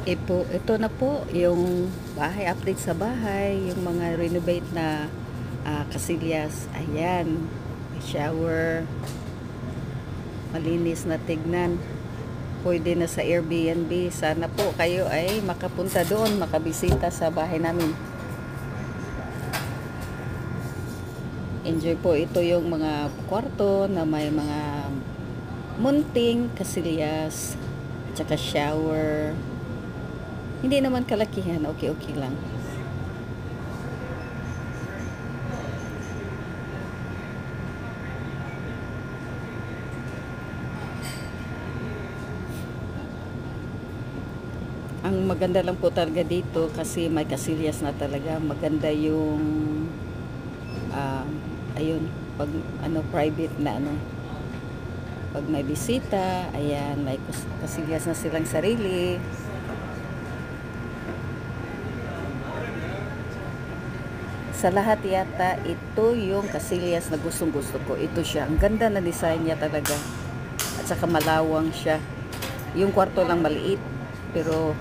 Ito na po yung bahay, update sa bahay, yung mga renovate na kasilyas. Ayan, may shower, malinis na tignan. Pwede na sa Airbnb. Sana po kayo ay makapunta doon, makabisita sa bahay namin. Enjoy po. Ito yung mga kwarto na may mga munting kasilyas, tsaka shower. Hindi naman kalakihan, okay lang. Ang maganda lang po talaga dito kasi may kasilyas na talaga. Maganda yung ah, ayun, pag private na pag may bisita, ayan, may kasilyas na silang sarili. Sa lahat yata, ito yung kasilyas na gustong-gusto ko. Ito siya. Ang ganda na design niya talaga. At saka malawang siya. Yung kwarto lang maliit, pero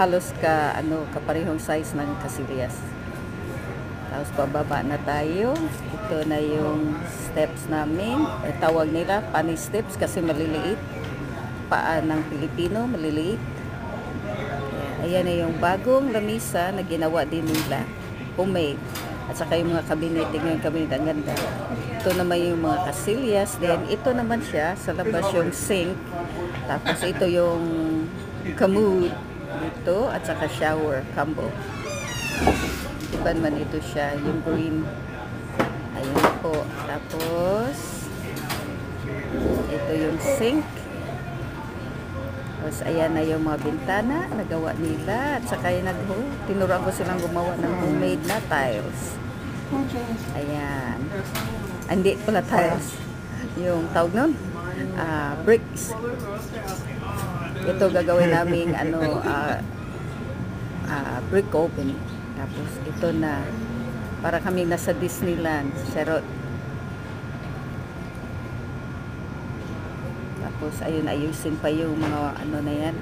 halos kaparehong size ng kasilyas. Tapos pababa na tayo. Ito na yung steps namin. Tawag nila funny steps kasi maliliit. Paa ng Pilipino, maliliit. Ayan na yung bagong lamisa na ginawa din nila. Homemade. At saka yung mga cabinet. Tingnan yung cabinet. Ang ganda. Ito naman yung mga kasilyas. Then ito naman siya. Sa labas yung sink. Tapos ito yung commode dito. At saka shower. Combo. Iba naman ito siya. Yung green. Ayun po. Tapos ito yung sink. Tapos ayan na yung mga bintana, nagawa nila. At saka yung tinuruan ko silang gumawa ng homemade na tiles. Ayan. Hindi pala tiles. Yung tawag nun, bricks. Ito gagawin naming brick oven. Tapos ito na, para kami nasa Disneyland, Charot. Tapos ayun, ayusin pa yung mga na yan